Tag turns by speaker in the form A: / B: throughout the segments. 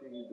A: Ready!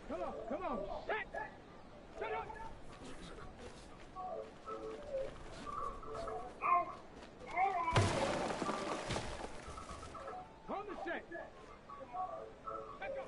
A: Go! Come on! Shut up! On the set! Let's go!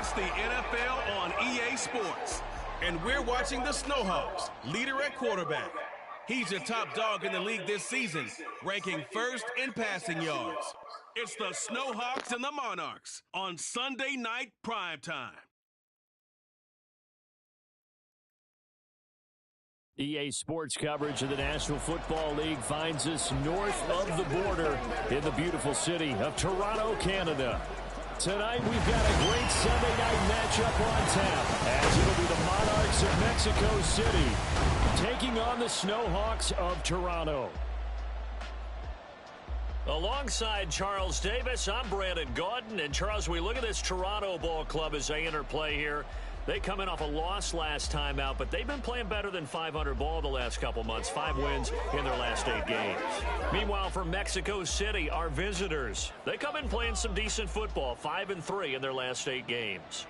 B: It's the NFL on EA Sports. And we're watching the Snowhawks, leader at quarterback. He's your top dog in the league this season, ranking first in passing yards. It's the Snowhawks and the Monarchs on Sunday night primetime.
C: EA Sports coverage of the National Football League finds us north of the border in the beautiful city of Toronto, Canada. Tonight we've got a great Sunday night matchup on tap, as it'll be the Monarchs of Mexico City taking on the Snowhawks of Toronto. Alongside Charles Davis, I'm Brandon Gaudin. And Charles, we look at this Toronto ball club as they interplay here. They come in off a loss last time out, but they've been playing better than 500 ball the last couple months. 5 wins in their last 8 games. Meanwhile, for Mexico City, our visitors, they come in playing some decent football. 5-3 in their last 8 games.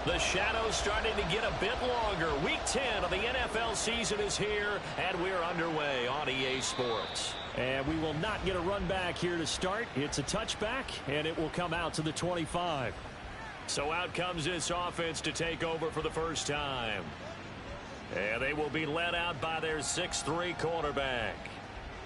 C: The shadow's starting to get a bit longer. Week 10 of the NFL season is here, and we're underway on EA Sports. And we will not get a run back here to start. It's a touchback, and it will come out to the 25. So out comes this offense to take over for the first time. And they will be led out by their 6'3" quarterback.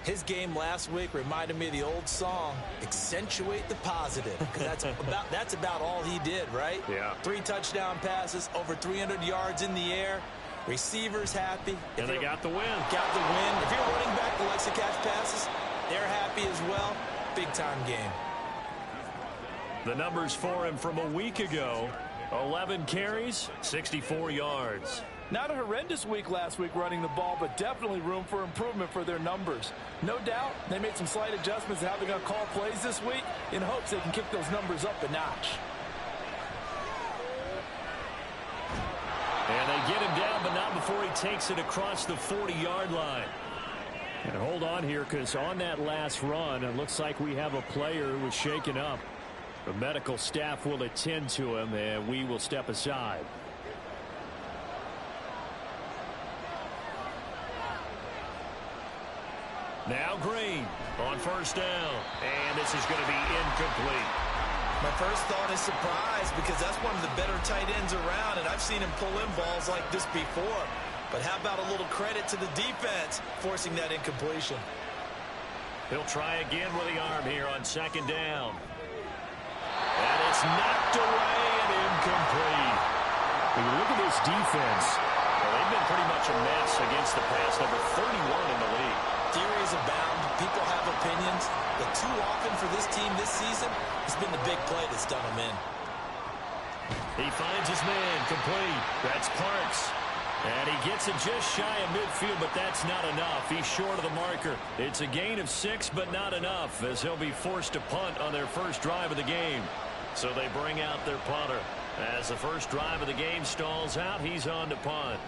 D: His game last week reminded me of the old song, accentuate the positive. Because that's about all he did, right?
C: Yeah.
D: 3 touchdown passes, over 300 yards in the air. Receivers happy.
C: And they got the win.
D: Got the win. If you're running back that likes to catch passes, they're happy as well. Big-time game.
C: The numbers for him from a week ago, 11 carries, 64 yards.
E: Not a horrendous week last week running the ball, but definitely room for improvement for their numbers. No doubt they made some slight adjustments to how they're going to call plays this week in hopes they can kick those numbers up a notch.
C: And they get him down, but not before he takes it across the 40-yard line. And hold on here, because on that last run, it looks like we have a player who was shaken up. The medical staff will attend to him, and we will step aside. Now Green on first down, and this is going to be incomplete.
D: My first thought is surprise, because that's one of the better tight ends around, and I've seen him pull in balls like this before. But how about a little credit to the defense forcing that incompletion?
C: He'll try again with the arm here on second down. And it's knocked away and incomplete. When you look at this defense, well, they've been pretty much a mess against the pass, number 31 in the league.
D: Theories abound. People have opinions. But too often for this team this season, it's been the big play that's done them in.
C: He finds his man complete. That's Parks. And he gets it just shy of midfield, but that's not enough. He's short of the marker. It's a gain of 6, but not enough, as he'll be forced to punt on their first drive of the game. So they bring out their punter. As the first drive of the game stalls out, he's on to punt.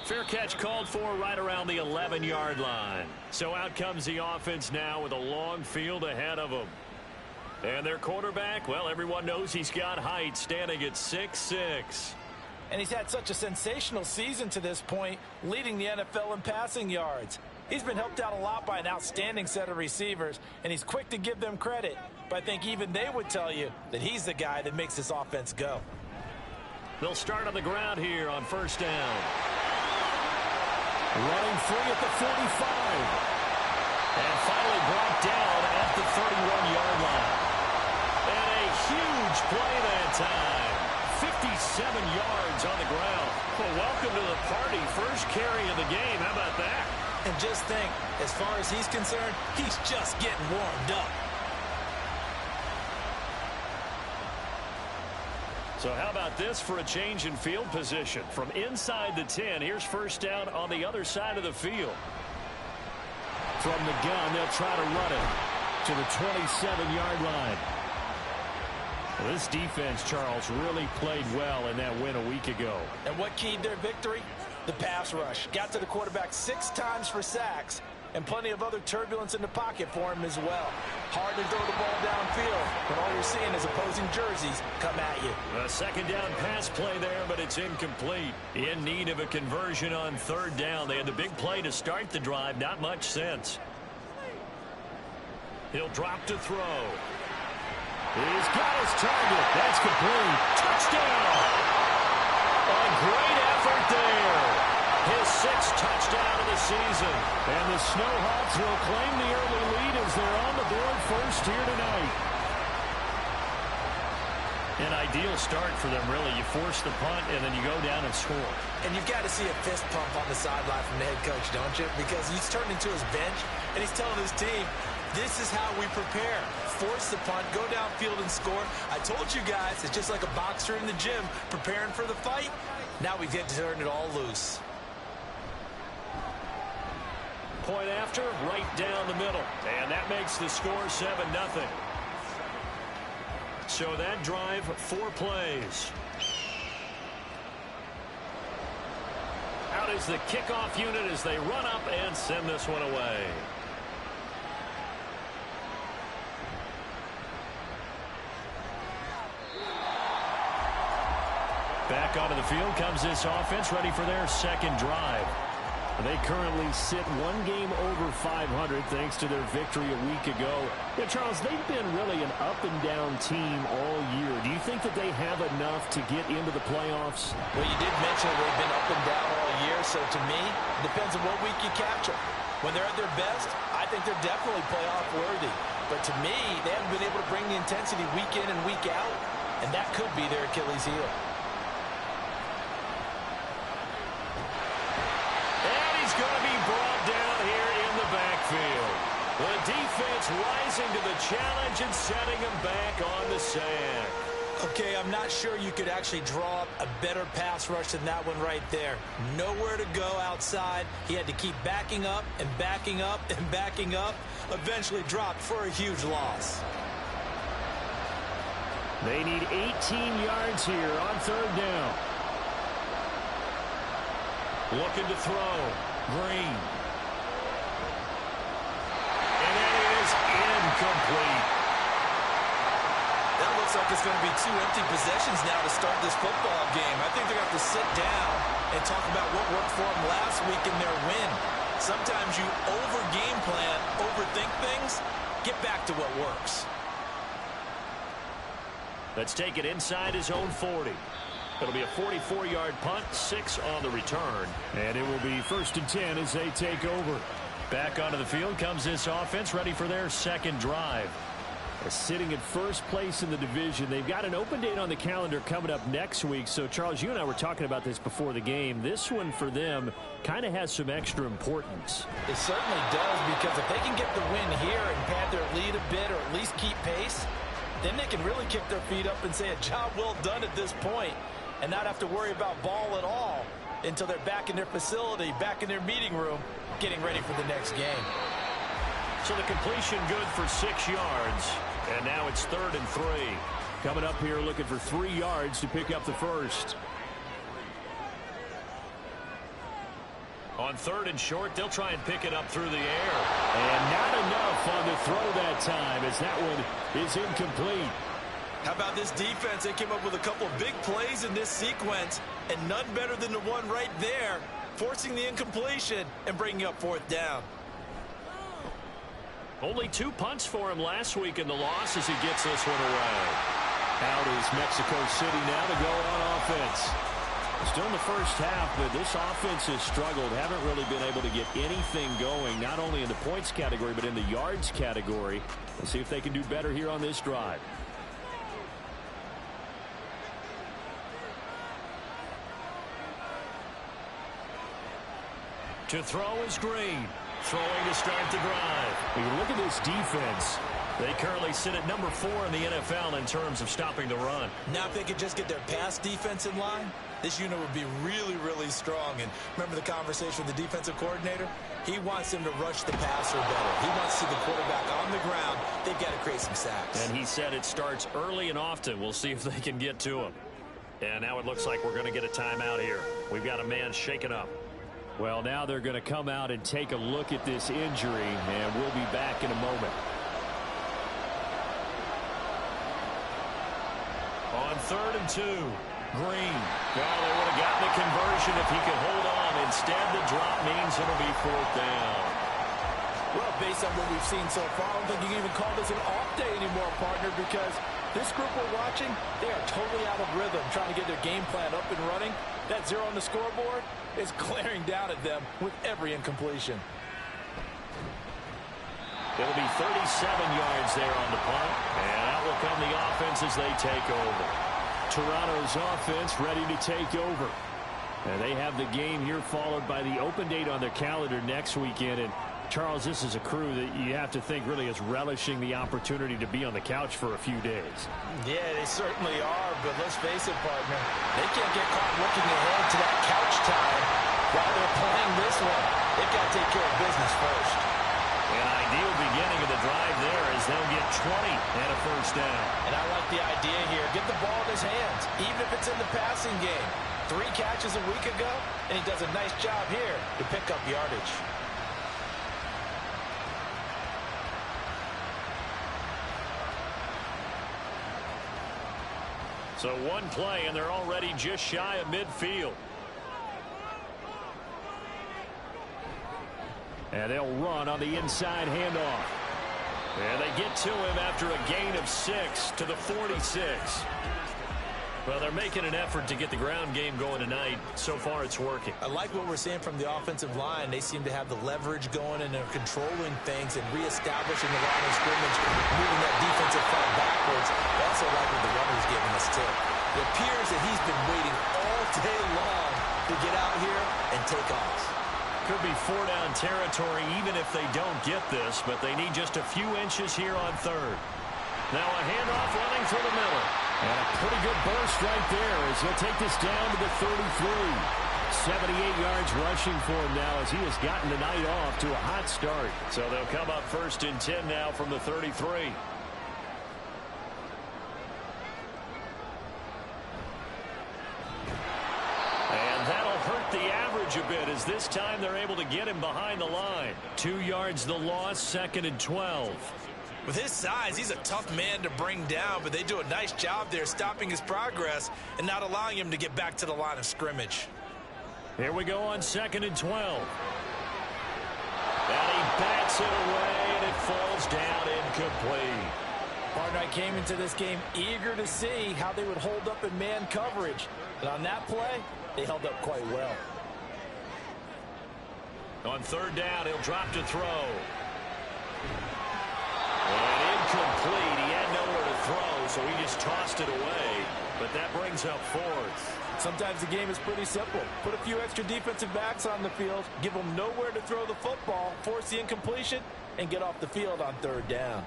C: Fair catch called for right around the 11-yard line. So out comes the offense now with a long field ahead of them. And their quarterback, well, everyone knows he's got height, standing at 6'6".
E: And he's had such a sensational season to this point, leading the NFL in passing yards. He's been helped out a lot by an outstanding set of receivers, and he's quick to give them credit. But I think even they would tell you that he's the guy that makes this offense go.
C: They'll start on the ground here on first down. Running free at the 45. And finally brought down at the 31-yard line. And a huge play that time. 57 yards on the ground. Well, welcome to the party. First carry of the game. How about that?
D: And just think, as far as he's concerned, he's just getting warmed up.
C: So how about this for a change in field position? From inside the 10, here's first down on the other side of the field. From the gun, they'll try to run it to the 27-yard line. Well, this defense, Charles, really played well in that win a week ago.
E: And what keyed their victory? The pass rush. Got to the quarterback 6 times for sacks, and plenty of other turbulence in the pocket for him as well. Hard to throw the ball downfield when all you're seeing is opposing jerseys come at you.
C: A second down pass play there, but it's incomplete. In need of a conversion on third down. They had the big play to start the drive. Not much sense. He'll drop to throw. He's got his target. That's complete. Touchdown. A great effort there. His 6th touchdown of the season. And the Snowhawks will claim the early lead as they're on the board first here tonight. An ideal start for them, really. You force the punt, and then you go down and score.
D: And you've got to see a fist pump on the sideline from the head coach, don't you? Because he's turned into his bench, and he's telling his team, this is how we prepare. Force the punt, go downfield and score. I told you guys, it's just like a boxer in the gym preparing for the fight. Now we get to turn it all loose.
C: Point after, right down the middle. And that makes the score 7-0. So that drive, 4 plays. Out is the kickoff unit as they run up and send this one away. Back onto the field comes this offense, ready for their second drive. They currently sit 1 game over 500 thanks to their victory a week ago. Yeah, Charles, they've been really an up-and-down team all year. Do you think that they have enough to get into the playoffs?
D: Well, you did mention they've been up and down all year, so to me, it depends on what week you catch them. When they're at their best, I think they're definitely playoff-worthy. But to me, they haven't been able to bring the intensity week in and week out, and that could be their Achilles heel.
C: The defense rising to the challenge and setting him back on the sack.
D: Okay, I'm not sure you could actually draw up a better pass rush than that one right there. Nowhere to go outside. He had to keep backing up and backing up and backing up. Eventually dropped for a huge loss.
C: They need 18 yards here on third down. Looking to throw. Green. Incomplete.
D: That looks like it's going to be 2 empty possessions now to start this football game. I think they're going to have to sit down and talk about what worked for them last week in their win. Sometimes you over-game plan, overthink things, get back to what works.
C: Let's take it inside his own 40. It'll be a 44-yard punt, 6 on the return. And it will be 1st and 10 as they take over. Back onto the field comes this offense, ready for their second drive. Sitting at first place in the division. They've got an open date on the calendar coming up next week. So, Charles, you and I were talking about this before the game. This one for them kind of has some extra importance.
E: It certainly does, because if they can get the win here and pad their lead a bit or at least keep pace, then they can really kick their feet up and say a job well done at this point and not have to worry about ball at all until they're back in their facility, back in their meeting room, getting ready for the next game.
C: So the completion good for 6 yards. And now it's 3rd and 3. Coming up here looking for 3 yards to pick up the first. On 3rd and short, they'll try and pick it up through the air. And not enough on the throw that time, as that one is incomplete.
D: How about this defense? They came up with a couple of big plays in this sequence, and none better than the one right there, forcing the incompletion and bringing up 4th down.
C: Only 2 punts for him last week in the loss as he gets this one away. Out is Mexico City now to go on offense. Still in the first half, but this offense has struggled. Haven't really been able to get anything going, not only in the points category, but in the yards category. Let's see if they can do better here on this drive. To throw is Green. Throwing to start the drive. When you look at this defense, they currently sit at number 4 in the NFL in terms of stopping the run.
D: Now if they could just get their pass defense in line, this unit would be really, really strong. And remember the conversation with the defensive coordinator? He wants them to rush the passer better. He wants to see the quarterback on the ground. They've got to create some sacks.
C: And he said it starts early and often. We'll see if they can get to him. And now it looks like we're going to get a timeout here. We've got a man shaken up. Well, now they're going to come out and take a look at this injury, and we'll be back in a moment. On 3rd and 2, Green. Well, they would have gotten the conversion if he could hold on. Instead, the drop means it'll be 4th down.
E: Well, based on what we've seen so far, I don't think you can even call this an off day anymore, partner, because this group we're watching, they are totally out of rhythm, trying to get their game plan up and running. That 0 on the scoreboard is glaring down at them with every incompletion.
C: It'll be 37 yards there on the punt, and out will come the offense as they take over. Toronto's offense ready to take over. And they have the game here followed by the open date on their calendar next weekend. And Charles, this is a crew that you have to think really is relishing the opportunity to be on the couch for a few days.
E: Yeah, they certainly are, but let's face it, partner. They can't get caught looking ahead to that couch time while they're playing this one. They've got to take care of business first.
C: An ideal beginning of the drive there as they'll get 20 and a first down.
E: And I like the idea here. Get the ball in his hands, even if it's in the passing game. 3 catches a week ago, and he does a nice job here to pick up yardage.
C: So one play, and they're already just shy of midfield. And they'll run on the inside handoff. And they get to him after a gain of 6 to the 46. Well, they're making an effort to get the ground game going tonight. So far, it's working.
D: I like what we're seeing from the offensive line. They seem to have the leverage going, and they're controlling things and reestablishing the line of scrimmage, moving that defensive front backwards. I also like what the runner's giving us, too. It appears that he's been waiting all day long to get out here and take off.
C: Could be 4-down territory even if they don't get this, but they need just a few inches here on 3rd. Now a handoff running through the middle. And a pretty good burst right there as he'll take this down to the 33. 78 yards rushing for him now as he has gotten the night off to a hot start. So they'll come up 1st and 10 now from the 33. And that'll hurt the average a bit as this time they're able to get him behind the line. 2 yards the loss, 2nd and 12.
D: With his size, he's a tough man to bring down, but they do a nice job there stopping his progress and not allowing him to get back to the line of scrimmage.
C: Here we go on 2nd and 12. And he bats it away, and it falls down incomplete.
E: Partner, I came into this game eager to see how they would hold up in man coverage. And on that play, they held up quite well.
C: On third down, he'll drop to throw. And incomplete. He had nowhere to throw, so he just tossed it away. But that brings up fourth.
E: Sometimes the game is pretty simple. Put a few extra defensive backs on the field, give them nowhere to throw the football, force the incompletion, and get off the field on third down.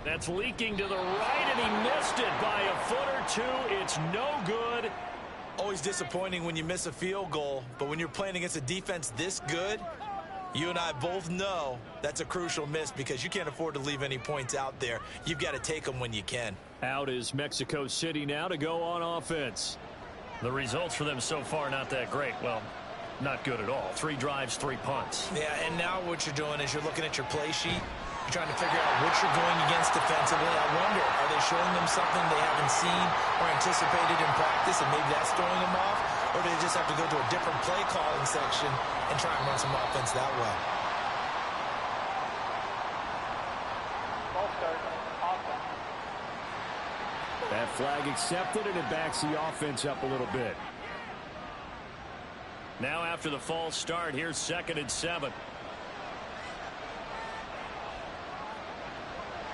C: That's leaking to the right, and he missed it by a foot or two. It's no good.
D: Always disappointing when you miss a field goal, but when you're playing against a defense this good, you and I both know that's a crucial miss because you can't afford to leave any points out there. You've got to take them when you can.
C: Out is Mexico City now to go on offense. The results for them so far not that great. Well, not good at all. 3 drives, 3 punts.
D: Yeah, and now what you're doing is you're looking at your play sheet. You're trying to figure out what you're going against defensively. I wonder, are they showing them something they haven't seen or anticipated in practice, and maybe that's throwing them off? Or do they just have to go to a different play calling section and try and run some offense that way?
C: That flag accepted, and it backs the offense up a little bit. Now after the false start, here's 2nd and 7.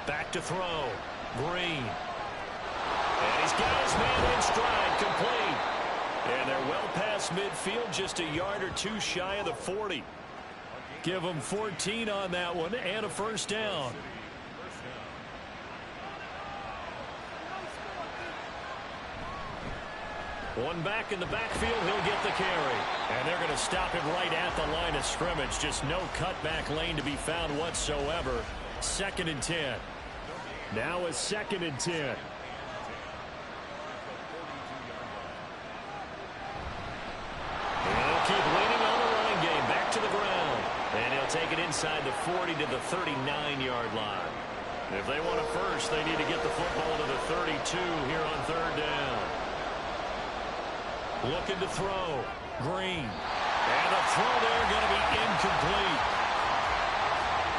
C: Back to throw. Green. And he's got his man in stride, complete. And they're well past midfield, just a yard or 2 shy of the 40. Give them 14 on that one and a first down. One back in the backfield, he'll get the carry. And they're going to stop him right at the line of scrimmage. Just no cutback lane to be found whatsoever. 2nd and 10. Now a 2nd and 10. He'll keep leaning on the running game. Back to the ground. And he'll take it inside the 40 to the 39-yard line. If they want a first, they need to get the football to the 32 here on third down. Looking to throw. Green. And a throw there going to be incomplete.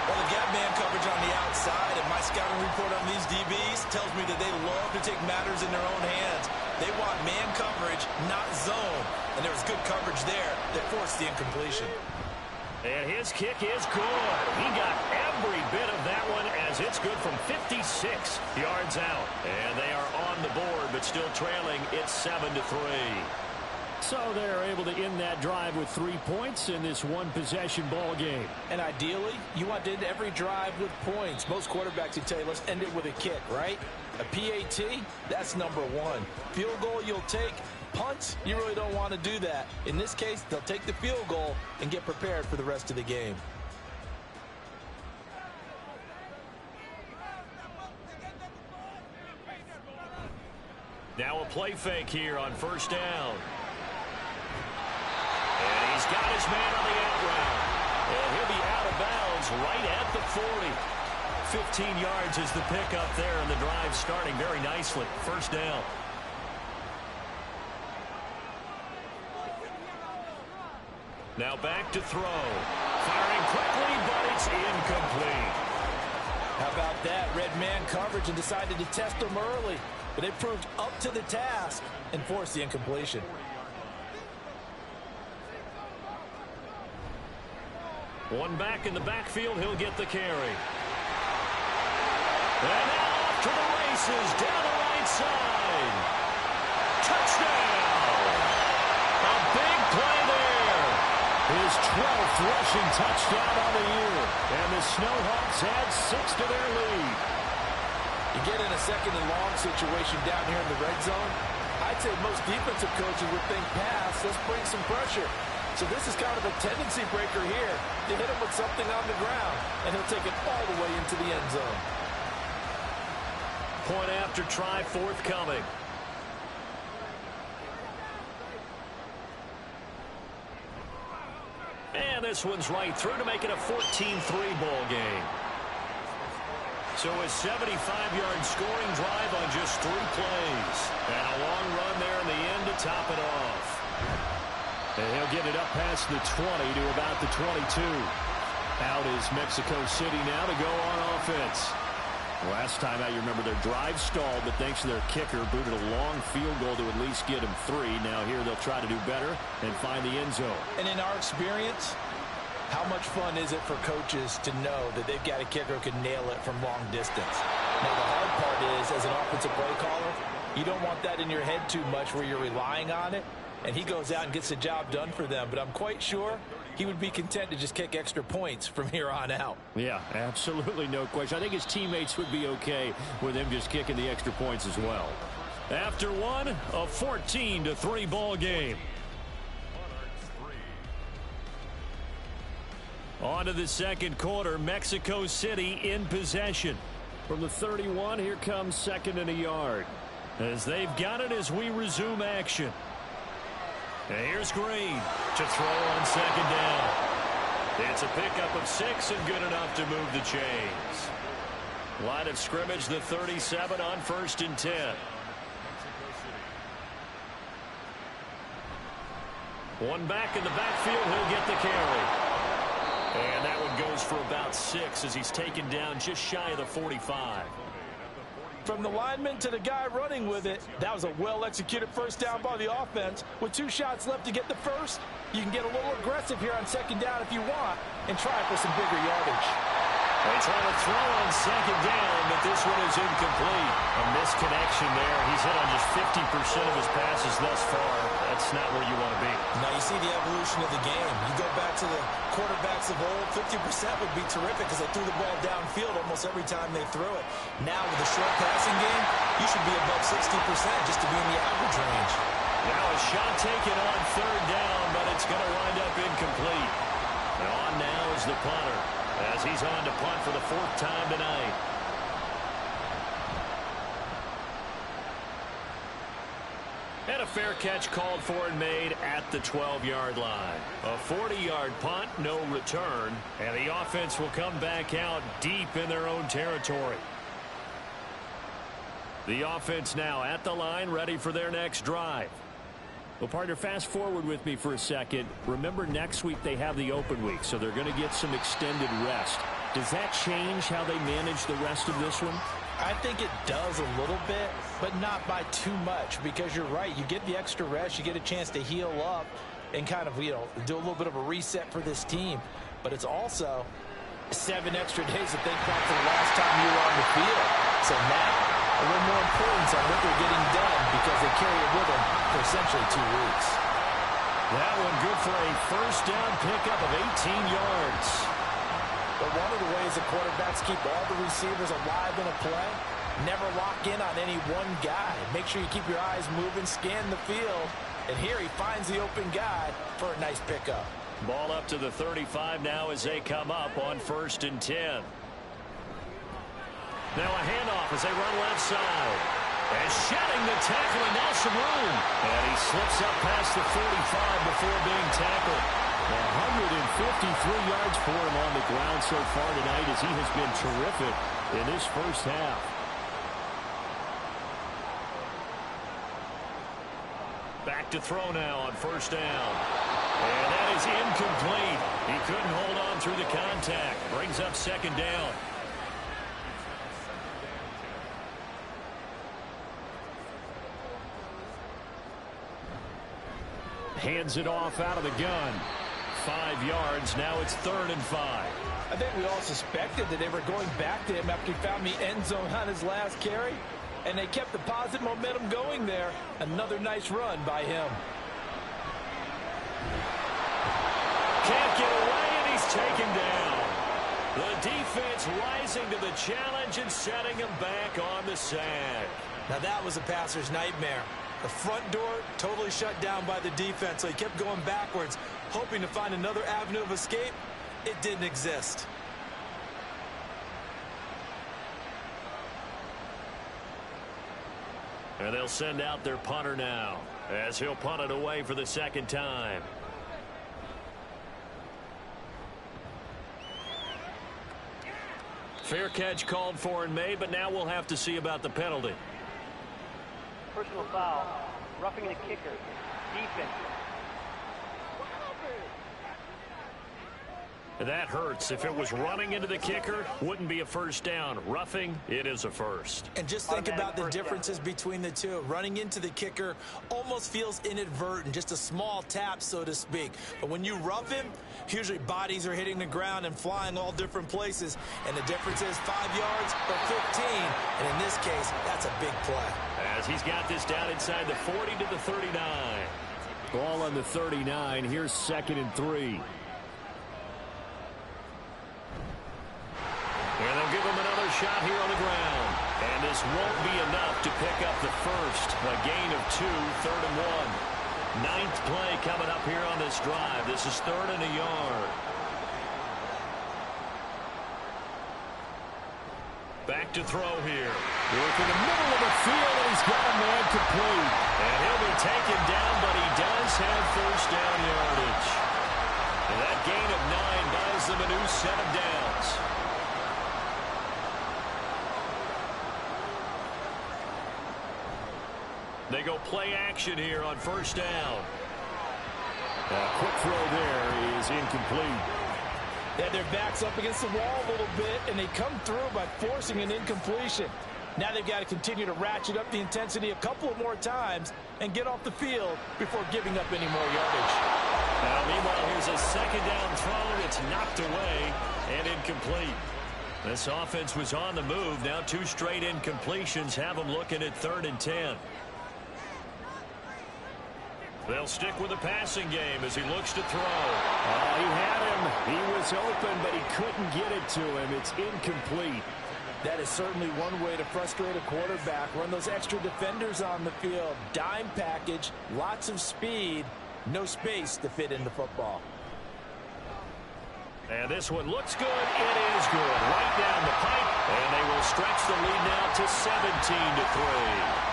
D: Well, the gap man coverage on the outside, and my scouting report on these DBs tells me that they love to take matters in their own hands. They want man coverage, not zone. And there was good coverage there that forced the incompletion.
C: And his kick is good. He got every bit of that one as it's good from 56 yards out. And they are on the board, but still trailing. It's 7-3. So they're able to end that drive with 3 points in this one-possession ball game.
E: And ideally, you want to end every drive with points. Most quarterbacks would tell you, let's end it with a kick, right? A PAT, that's number 1. Field goal you'll take. Punts, you really don't want to do that. In this case, they'll take the field goal and get prepared for the rest of the game.
C: Now a play fake here on first down. And he's got his man on the out route. And he'll be out of bounds right at the 40. 15 yards is the pickup there, and the drive starting very nicely. First down. Now back to throw. Firing quickly, but it's incomplete.
E: How about that? Red man coverage and decided to test them early. But they proved up to the task and forced the incompletion.
C: One back in the backfield, he'll get the carry. And now off to the races, down the right side. Touchdown! A big play there. His 12th rushing touchdown on the year. And the Snowhawks add 6 to their lead.
E: You get in a 2nd and long situation down here in the red zone, I'd say most defensive coaches would think pass, let's bring some pressure. So this is kind of a tendency breaker here. You hit him with something on the ground, and he'll take it all the way into the end zone.
C: Point after try forthcoming. And this one's right through to make it a 14-3 ball game. So a 75-yard scoring drive on just 3 plays. And a long run there in the end to top it off. And he'll get it up past the 20 to about the 22. Out is Mexico City now to go on offense. Last time out, you remember their drive stalled, but thanks to their kicker, booted a long field goal to at least get him 3. Now here they'll try to do better and find the end zone.
E: And in our experience, how much fun is it for coaches to know that they've got a kicker who can nail it from long distance? Now, the hard part is, as an offensive play caller, you don't want that in your head too much where you're relying on it, and he goes out and gets the job done for them. But I'm quite sure he would be content to just kick extra points from here on out.
C: Yeah, absolutely no question. I think his teammates would be okay with him just kicking the extra points as well. After one, a 14-3 ball game. On to the second quarter. Mexico City in possession. From the 31, here comes 2nd and a yard. As they've got it as we resume action. And here's Green to throw on 2nd down. It's a pickup of 6 and good enough to move the chains. Line of scrimmage, the 37 on 1st and 10. One back in the backfield, he'll get the carry. And that one goes for about 6 as he's taken down just shy of the 45.
E: From the lineman to the guy running with it, that was a well-executed first down by the offense. With 2 shots left to get the first, you can get a little aggressive here on 2nd down if you want and try for some bigger yardage.
C: They try to throw on 2nd down, but this one is incomplete. A misconnection there. He's hit on just 50% of his passes thus far. That's not where you want to be.
D: Now you see the evolution of the game. You go back to the quarterbacks of old, 50% would be terrific because they threw the ball downfield almost every time they threw it. Now with a short passing game, you should be above 60% just to be in the average range.
C: Now a shot taken on 3rd down, but it's going to wind up incomplete. And on now is the punter, as he's on to punt for the 4th time tonight. And a fair catch called for and made at the 12-yard line. A 40-yard punt, no return, and the offense will come back out deep in their own territory. The offense now at the line, ready for their next drive. Well, partner, fast forward with me for a second. Remember, next week they have the open week, so they're going to get some extended rest. Does that change how they manage the rest of this one?
E: I think it does a little bit, but not by too much, because you're right. You get the extra rest. You get a chance to heal up and kind of, do a little bit of a reset for this team. But it's also 7 extra days to think back to the last time you were on the field. So now, a little more importance on what they're getting done because they carry it with them for essentially 2 weeks.
C: That one good for a first down pickup of 18 yards.
E: But one of the ways the quarterbacks keep all the receivers alive in a play, never lock in on any one guy. Make sure you keep your eyes moving, scan the field, and here he finds the open guy for a nice pickup.
C: Ball up to the 35 now as they come up on 1st and 10. Now a handoff as they run left side. And shedding the tackle, and now some room. And he slips up past the 45 before being tackled. 153 yards for him on the ground so far tonight as he has been terrific in this first half. Back to throw now on 1st down. And that is incomplete. He couldn't hold on through the contact. Brings up 2nd down. Hands it off out of the gun. 5 yards. Now it's 3rd and 5.
E: I think we all suspected that they were going back to him after he found the end zone on his last carry. And they kept the positive momentum going there. Another nice run by him.
C: Can't get away, and he's taken down. The defense rising to the challenge and setting him back on the sack.
D: Now that was a passer's nightmare. The front door totally shut down by the defense, so he kept going backwards, hoping to find another avenue of escape. It didn't exist.
C: And they'll send out their punter now, as he'll punt it away for the 2nd time. Fair catch called for and made, but now we'll have to see about the penalty.
F: Personal foul, roughing the kicker, defense.
C: That hurts. If it was running into the kicker, wouldn't be a first down. Roughing, it is a first.
E: And just think about the differences between the two. Running into the kicker almost feels inadvertent, just a small tap, so to speak. But when you rough him, usually bodies are hitting the ground and flying all different places. And the difference is 5 yards or 15. And in this case, that's a big play.
C: As he's got this down inside the 40 to the 39.
G: Ball on the 39. Here's 2nd and 3.
C: And they'll give him another shot here on the ground. And this won't be enough to pick up the first. A gain of 2, 3rd and 1. 9th play coming up here on this drive. This is 3rd and a yard. Back to throw here.
G: Work in the middle of the field, and he's got a man complete.
C: And he'll be taken down, but he does have first down yardage. And that gain of 9 buys them a new set of downs. They go play action here on first down.
G: A quick throw there is incomplete.
E: Yeah, their back's up against the wall a little bit, and they come through by forcing an incompletion. Now they've got to continue to ratchet up the intensity a couple of more times and get off the field before giving up any more yardage.
C: Now, meanwhile, here's a second down throw. It's knocked away and incomplete. This offense was on the move. Now 2 straight incompletions have them looking at 3rd and 10. They'll stick with the passing game as he looks to throw.
G: Oh, he had him. He was open, but he couldn't get it to him. It's incomplete.
E: That is certainly one way to frustrate a quarterback. Run those extra defenders on the field. Dime package, lots of speed, no space to fit into football.
C: And this one looks good. It is good. Right down the pipe. And they will stretch the lead now to 17-3.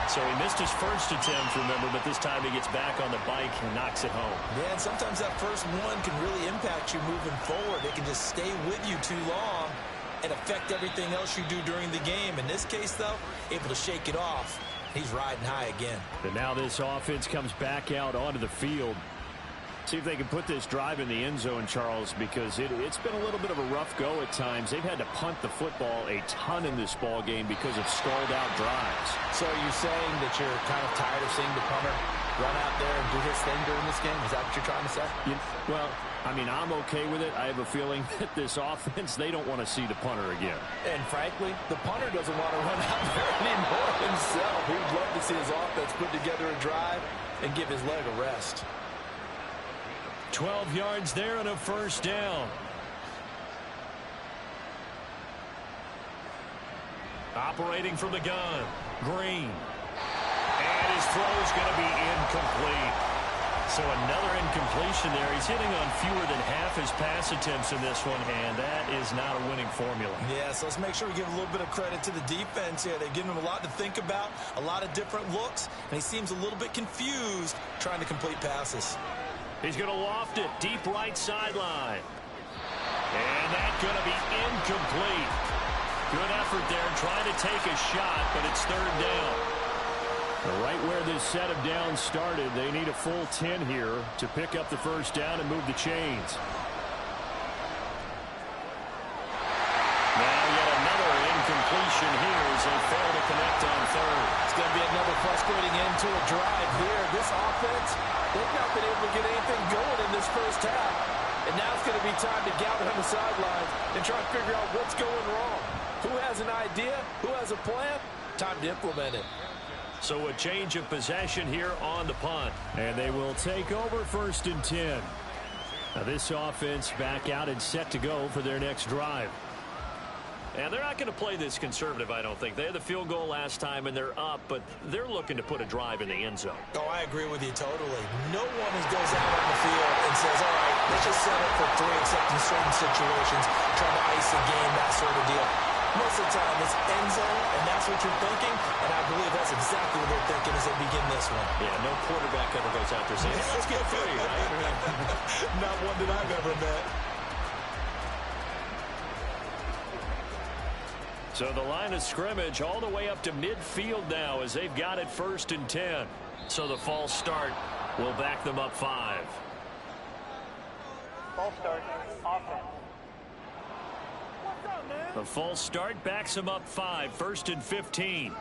C: So he missed his first attempt, remember, but this time he gets back on the bike and knocks it home.
E: Yeah, and sometimes that first one can really impact you moving forward. It can just stay with you too long and affect everything else you do during the game. In this case, though, able to shake it off. He's riding high again.
G: And now this offense comes back out onto the field. See if they can put this drive in the end zone, Charles, because it's been a little bit of a rough go at times. They've had to punt the football a ton in this ball game because of stalled-out drives.
E: So are you saying that you're kind of tired of seeing the punter run out there and do his thing during this game? Is that what you're trying to say?
G: Well, I mean, I'm okay with it. I have a feeling that this offense, they don't want to see the punter again.
E: And frankly, the punter doesn't want to run out there anymore himself. He'd love to see his offense put together a drive and give his leg a rest.
C: 12 yards there and a first down. Operating from the gun, Green. And his throw is going to be incomplete. So another incompletion there. He's hitting on fewer than half his pass attempts in this one, and that is not a winning formula.
E: Yeah, so let's make sure we give a little bit of credit to the defense here. They've given him a lot to think about, a lot of different looks, and he seems a little bit confused trying to complete passes.
C: He's going to loft it deep right sideline. And that's going to be incomplete. Good effort there trying to take a shot, but it's 3rd down.
G: Right where this set of downs started, they need a full 10 here to pick up the first down and move the chains.
C: Now yet another incompletion here as they fail to connect on 3rd.
E: It's going to be another frustrating end to a drive here. This offense, they've not been able to get anything going in this first half. And now it's going to be time to gather on the sidelines and try to figure out what's going wrong. Who has an idea? Who has a plan? Time to implement it.
C: So a change of possession here on the punt.
G: And they will take over 1st and 10. Now this offense back out and set to go for their next drive.
C: And they're not going to play this conservative, I don't think. They had the field goal last time, and they're up, but they're looking to put a drive in the end zone.
E: Oh, I agree with you totally. No one goes out on the field and says, all right, let's just set up for 3, except in certain situations, trying to ice the game, that sort of deal. Most of the time, it's end zone, and that's what you're thinking, and I believe that's exactly what they're thinking as they begin this one.
C: Yeah, no quarterback ever goes out there saying, hey, let's get 3, right?
E: Not one that I've ever met.
C: So the line of scrimmage all the way up to midfield now as they've got it 1st and 10. So the false start will back them up 5.
F: False start. Offense.
C: The false start backs him up 5, 1st and 15.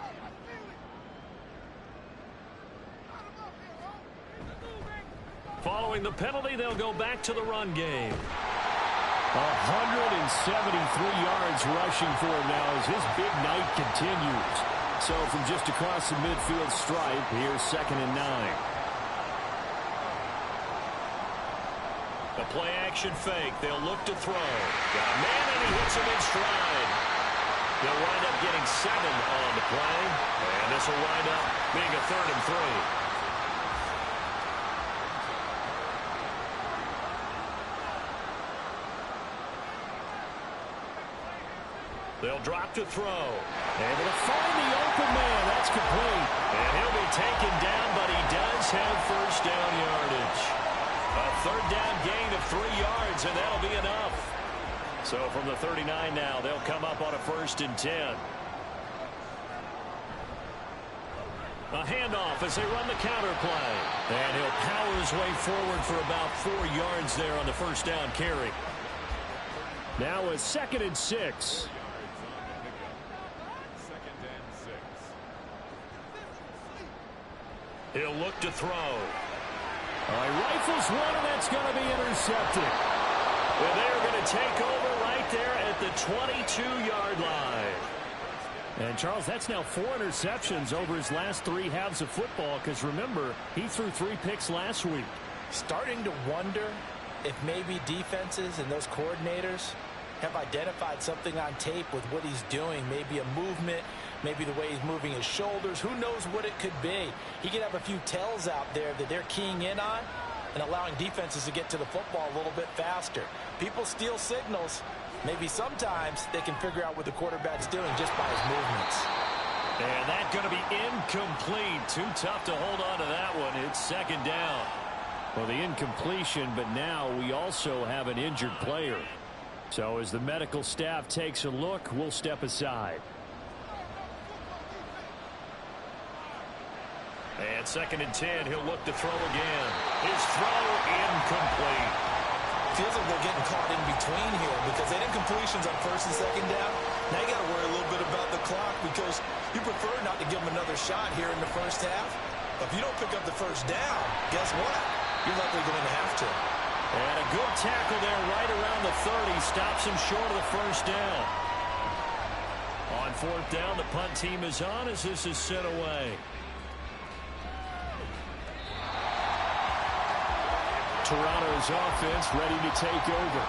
C: Following the penalty, they'll go back to the run game.
G: 173 yards rushing for him now as his big night continues. So from just across the midfield stripe, here's 2nd and 9.
C: The play action fake. They'll look to throw. Got a man and he hits him in stride. They'll wind up getting 7 on the play. And this will wind up being a 3rd and 3. They'll drop to throw. Able to find the open man. That's complete. And he'll be taken down, but he does have 1st down yardage. A 3rd down gain of 3 yards, and that'll be enough. So from the 39 now, they'll come up on a 1st and 10. A handoff as they run the counter play. And he'll power his way forward for about 4 yards there on the 1st down carry.
G: Now a 2nd and 6.
C: He'll look to throw.
G: Rifles one, and that's going to be intercepted.
C: Well, they're going to take over right there at the 22-yard line.
G: And, Charles, that's now 4 interceptions over his last 3 halves of football because, remember, he threw 3 picks last week.
E: Starting to wonder if maybe defenses and those coordinators have identified something on tape with what he's doing. Maybe a movement, maybe the way he's moving his shoulders. Who knows what it could be? He could have a few tells out there that they're keying in on and allowing defenses to get to the football a little bit faster. People steal signals. Maybe sometimes they can figure out what the quarterback's doing just by his movements.
C: And that's going to be incomplete. Too tough to hold on to that one. It's 2nd down.
G: Well, the incompletion, but now we also have an injured player. So as the medical staff takes a look, we'll step aside.
C: And 2nd and 10, he'll look to throw again. His throw incomplete.
E: Feels like they're getting caught in between here because they didn't completions on 1st and 2nd down. Now you got to worry a little bit about the clock because you prefer not to give them another shot here in the 1st half. But if you don't pick up the 1st down, guess what? You're likely going to have to.
C: And a good tackle there right around the 30. Stops him short of the 1st down. On 4th down, the punt team is on as this is sent away.
G: Toronto's offense ready to take over.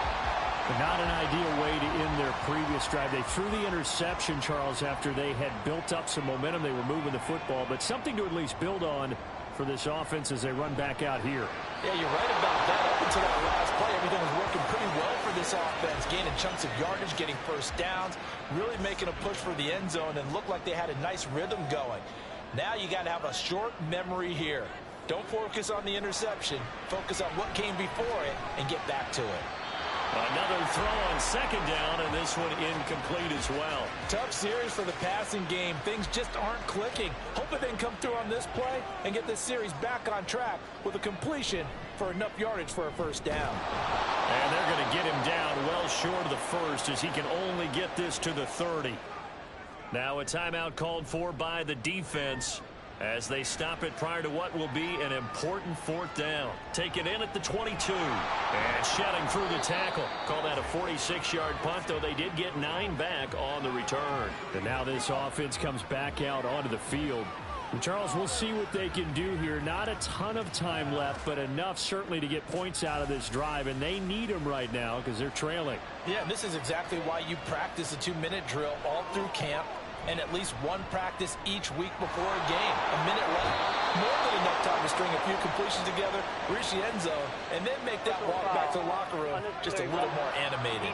G: But not an ideal way to end their previous drive. They threw the interception, Charles, after they had built up some momentum. They were moving the football, but something to at least build on for this offense as they run back out here.
E: Yeah, you're right about that. Up until that last play, everything was working pretty well for this offense. Gaining chunks of yardage, getting 1st downs, really making a push for the end zone, and looked like they had a nice rhythm going. Now you got to have a short memory here. Don't focus on the interception. Focus on what came before it and get back to it.
C: Another throw on 2nd down, and this one incomplete as well.
E: Tough series for the passing game. Things just aren't clicking. Hoping they can come through on this play and get this series back on track with a completion for enough yardage for a 1st down.
C: And they're going to get him down well short of the 1st as he can only get this to the 30. Now a timeout called for by the defense as they stop it prior to what will be an important 4th down. Take it in at the 22. And shedding through the tackle. Call that a 46-yard punt, though they did get 9 back on the return.
G: And now this offense comes back out onto the field. And Charles, we'll see what they can do here. Not a ton of time left, but enough certainly to get points out of this drive. And they need them right now because they're trailing.
E: Yeah, and this is exactly why you practice a 2-minute drill all through camp. And at least 1 practice each week before a game. A minute left. More than enough time to string a few completions together, reach the end zone, and then make that walk back to the locker room just a little more animated.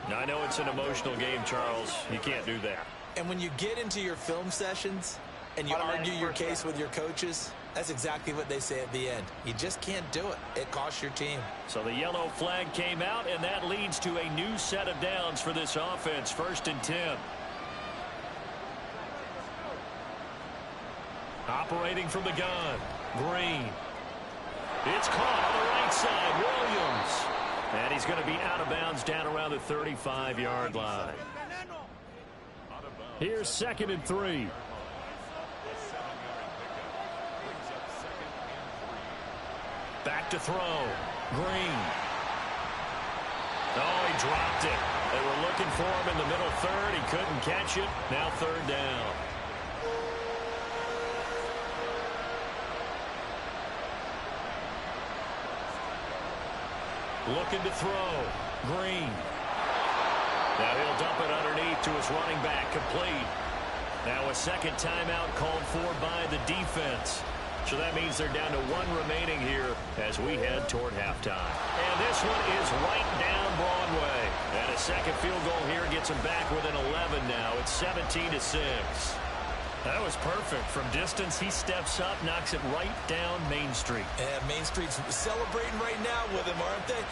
C: I know it's an emotional game, Charles. You can't do that.
D: And when you get into your film sessions and you argue your case with your coaches, that's exactly what they say at the end. You just can't do it. It costs your team.
C: So the yellow flag came out, and that leads to a new set of downs for this offense. 1st and 10. Operating from the gun, Green. It's caught on the right side. Williams. And he's going to be out of bounds down around the 35-yard line.
G: Here's 2nd and 3.
C: Back to throw. Green. Oh, he dropped it. They were looking for him in the middle third. He couldn't catch it. Now 3rd down. Looking to throw. Green. Now he'll dump it underneath to his running back. Complete. Now a 2nd timeout called for by the defense. So that means they're down to 1 remaining here as we head toward halftime. And this one is right down Broadway. And a 2nd field goal here gets them back within 11 now. It's 17-6. That was perfect. From distance, he steps up, knocks it right down Main Street.
D: And Main Street's celebrating right now with him, aren't they?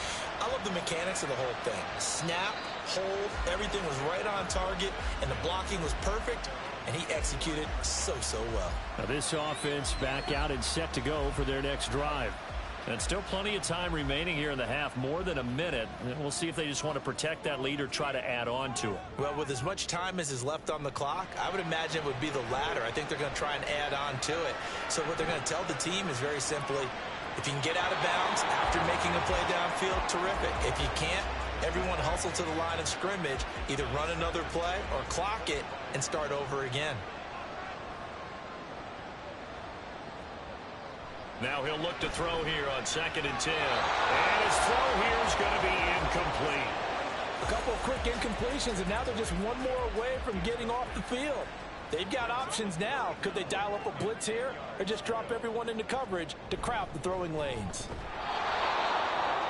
D: I love the mechanics of the whole thing. Snap, hold, everything was right on target, and the blocking was perfect. And he executed so well.
G: Now this offense back out and set to go for their next drive. And still plenty of time remaining here in the half, more than a minute. And we'll see if they just want to protect that lead or try to add on to it.
D: Well, with as much time as is left on the clock, I would imagine it would be the latter. I think they're going to try and add on to it. So what they're going to tell the team is very simply, if you can get out of bounds after making a play downfield, terrific. If you can't, everyone hustle to the line of scrimmage, either run another play or clock it and start over again.
C: Now he'll look to throw here on 2nd and 10. And his throw here is going to be incomplete.
E: A couple of quick incompletions, and now they're just one more away from getting off the field. They've got options now. Could they dial up a blitz here or just drop everyone into coverage to crowd the throwing lanes?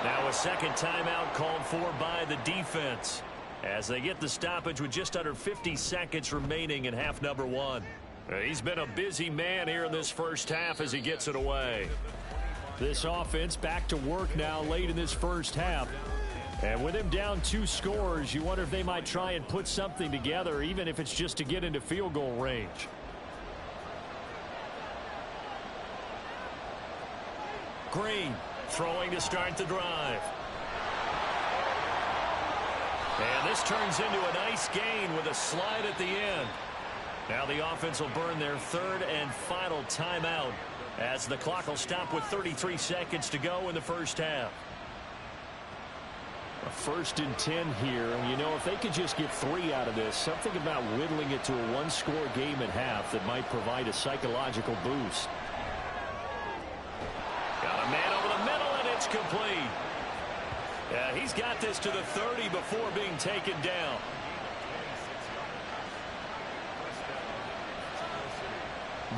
C: Now a 2nd timeout called for by the defense as they get the stoppage with just under 50 seconds remaining in half number 1. He's been a busy man here in this first half as he gets it away.
G: This offense back to work now late in this first half. And with him down 2 scores, you wonder if they might try and put something together, even if it's just to get into field goal range.
C: Green throwing to start the drive. And this turns into a nice gain with a slide at the end. Now the offense will burn their 3rd and final timeout as the clock will stop with 33 seconds to go in the first half.
G: A 1st and 10 here. You know, if they could just get 3 out of this, something about whittling it to a 1-score game at half that might provide a psychological boost.
C: Got a man over the middle, and it's complete. Yeah, he's got this to the 30 before being taken down.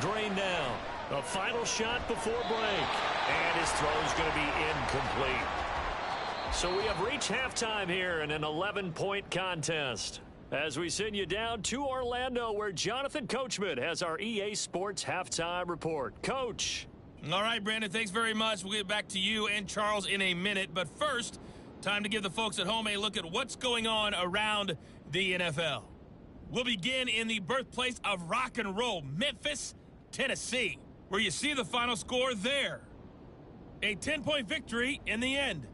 C: Drained down. A final shot before break. And his throw is going to be incomplete. So we have reached halftime here in an 11-point contest. As we send you down to Orlando, where Jonathan Coachman has our EA Sports Halftime Report. Coach.
B: All right, Brandon, thanks very much. We'll get back to you and Charles in a minute. But first, time to give the folks at home a look at what's going on around the NFL. We'll begin in the birthplace of rock and roll, Memphis, Tennessee, where you see the final score there. A 10-point victory in the end.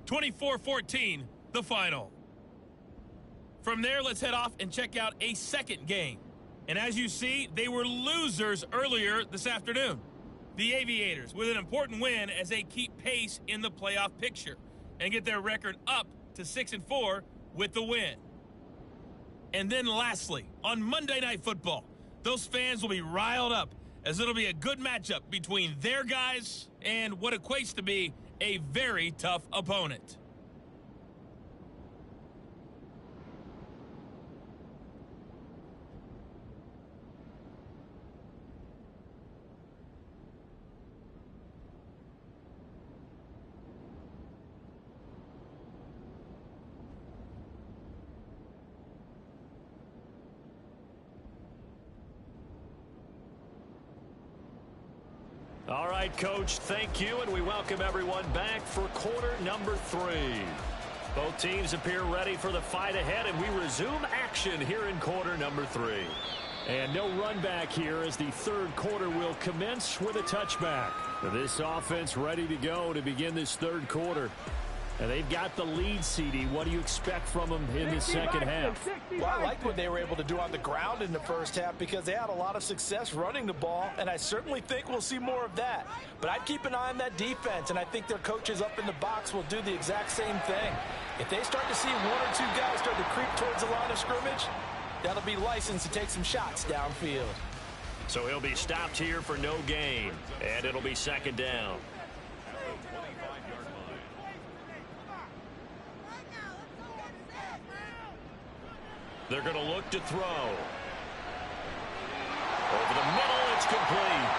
B: 24-14, the final. From there, let's head off and check out a second game. And as you see, they were losers earlier this afternoon. The Aviators with an important win as they keep pace in the playoff picture and get their record up to 6-4 with the win. And then lastly, on Monday Night Football, those fans will be riled up as it'll be a good matchup between their guys and what equates to be a very tough opponent.
C: All right, Coach, thank you, and we welcome everyone back for quarter number 3. Both teams appear ready for the fight ahead, and we resume action here in quarter number 3.
G: And no run back here as the third quarter will commence with a touchback. This offense ready to go to begin this third quarter. And they've got the lead, CD. What do you expect from them in the second half?
E: Well, I liked what they were able to do on the ground in the first half because they had a lot of success running the ball, and I certainly think we'll see more of that. But I'd keep an eye on that defense, and I think their coaches up in the box will do the exact same thing. If they start to see one or two guys start to creep towards the line of scrimmage, that'll be licensed to take some shots downfield.
C: So he'll be stopped here for no gain, and it'll be second down. They're going to look to throw. Over the middle, it's complete.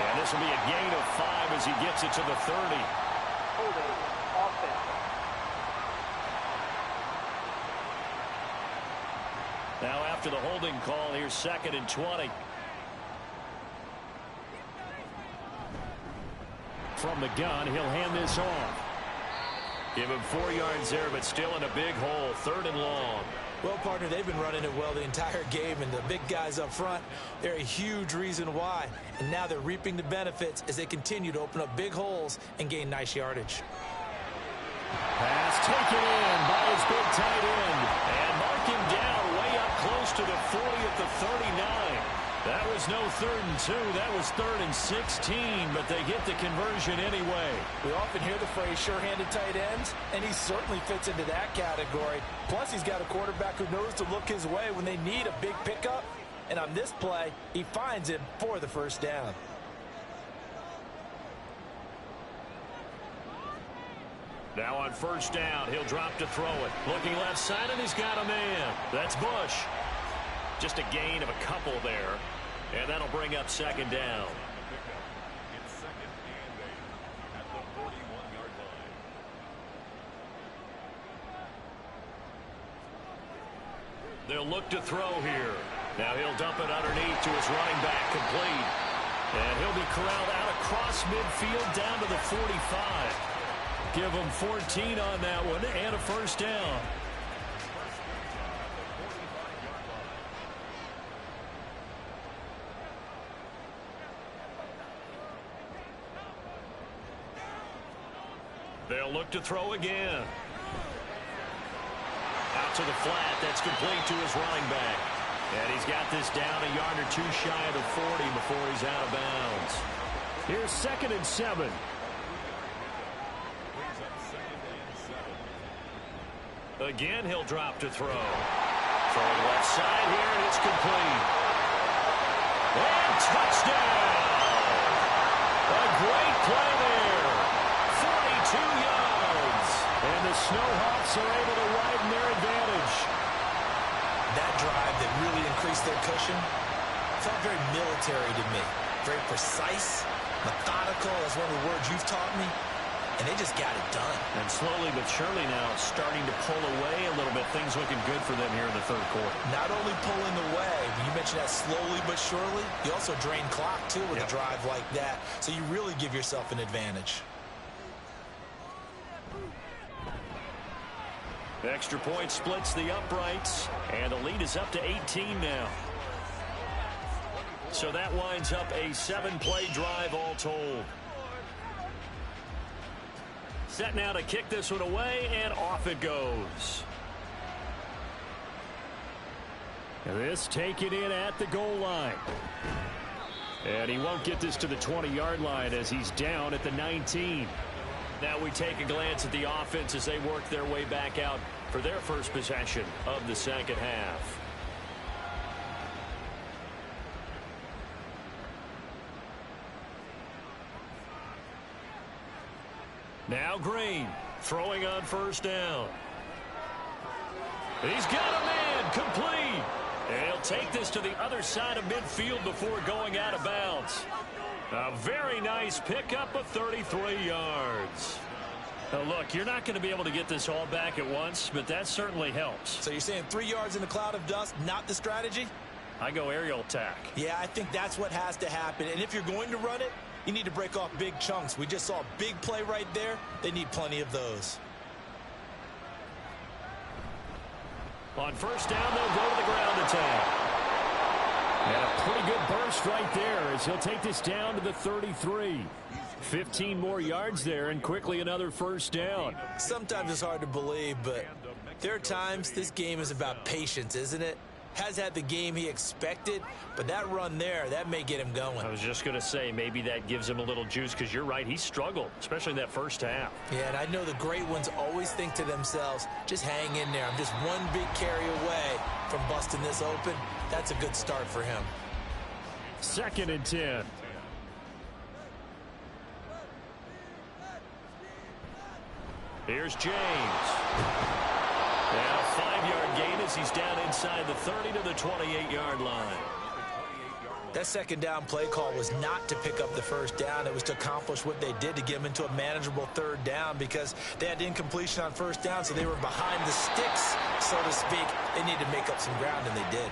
C: And this will be a gain of 5 as he gets it to the 30.
F: Holding offense.
C: Now after the holding call, here's 2nd and 20.
G: From the gun, he'll hand this off.
C: Give him 4 yards there, but still in a big hole. 3rd and long.
E: Well, partner, they've been running it well the entire game, and the big guys up front, they're a huge reason why. And now they're reaping the benefits as they continue to open up big holes and gain nice yardage.
G: Pass taken in by his big tight end.
C: And mark him down way up close to the 40 at the 39. That was no 3rd and 2. That was 3rd and 16, but they get the conversion anyway.
E: We often hear the phrase sure-handed tight ends, and he certainly fits into that category. Plus, he's got a quarterback who knows to look his way when they need a big pickup. And on this play, he finds him for the first down.
C: Now on first down, he'll drop to throw it. Looking left side, and he's got a man. That's Bush. Just a gain of a couple there. And that'll bring up 2nd down.
H: It's 2nd and 8 at the 41-yard line.
C: They'll look to throw here. Now he'll dump it underneath to his running back, complete. And he'll be corralled out across midfield down to the 45. Give him 14 on that one and a first down. They'll look to throw again. Out to the flat. That's complete to his running back. And he's got this down a yard or 2 shy of the 40 before he's out of bounds.
G: Here's 2nd and 7.
C: Again, he'll drop to throw. Throwing left side here, and it's complete. And touchdown! A great play there. 42 yards.
G: And the Snowhawks are able to widen their advantage.
E: That drive that really increased their cushion felt very military to me. Very precise, methodical, is one of the words you've taught me. And they just got it done.
C: And slowly but surely now starting to pull away a little bit. Things looking good for them here in the 3rd quarter.
E: Not only pulling away, but you mentioned that slowly but surely. You also drain clock, too, with a drive like that. So you really give yourself an advantage.
C: The extra point splits the uprights. And the lead is up to 18 now. So that winds up a 7-play drive all told. Set now to kick this one away, and off it goes.
G: And this taken in at the goal line. And he won't get this to the 20-yard line as he's down at the 19.
C: Now we take a glance at the offense as they work their way back out for their first possession of the second half. Now Green throwing on first down. He's got a man, complete. And he'll take this to the other side of midfield before going out of bounds. A very nice pickup of 33 yards. Now look, you're not going to be able to get this all back at once, but that certainly helps.
E: So you're saying 3 yards in a cloud of dust, not the strategy?
C: I go aerial attack.
E: Yeah, I think that's what has to happen. And if you're going to run it, you need to break off big chunks. We just saw a big play right there. They need plenty of those.
C: On first down, they'll go to the ground attack. And a pretty good burst right there as he'll take this down to the 33. 15 more yards there and quickly another first down.
D: Sometimes it's hard to believe, but there are times this game is about patience, isn't it? Has had the game he expected, but that run there, that may get him going.
C: I was just going to say maybe that gives him a little juice because you're right, he struggled, especially in that first half.
D: Yeah, and I know the great ones always think to themselves, just hang in there. I'm just one big carry away from busting this open. That's a good start for him.
G: 2nd and 10.
C: Here's James. And a 5-yard gain as he's down inside the 30 to the 28-yard line.
D: That second down play call was not to pick up the first down. It was to accomplish what they did to get them into a manageable 3rd down because they had incompletion on first down, so they were behind the sticks, so to speak. They needed to make up some ground, and they did.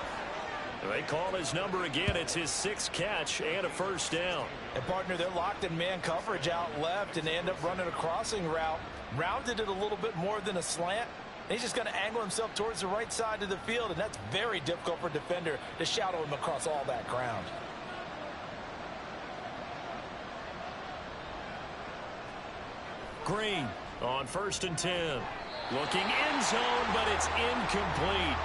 C: They call his number again. It's his 6th catch and a first down.
E: And, partner, they're locked in man coverage out left, and they end up running a crossing route. Rounded it a little bit more than a slant. And he's just going to angle himself towards the right side of the field, and that's very difficult for a defender to shadow him across all that ground.
C: Green on 1st and 10. Looking end zone, but it's incomplete.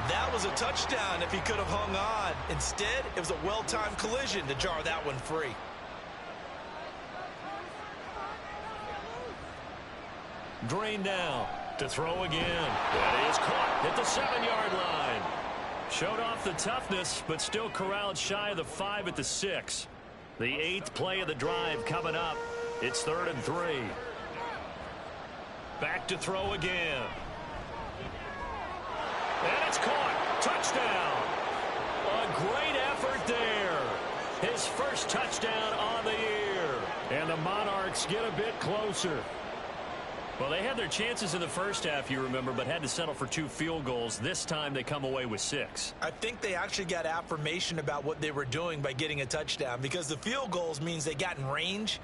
D: That was a touchdown if he could have hung on. Instead, it was a well-timed collision to jar that one free.
C: Green now to throw again. That is caught at the 7-yard line. Showed off the toughness, but still corralled shy of the 5 at the 6. The 8th play of the drive coming up. It's 3rd and 3. Back to throw again. And it's caught. Touchdown. A great effort there. His first touchdown on the year.
G: And the Monarchs get a bit closer.
C: Well, they had their chances in the first half, you remember, but had to settle for 2 field goals. This time they come away with 6.
D: I think they actually got affirmation about what they were doing by getting a touchdown because the field goals means they got in range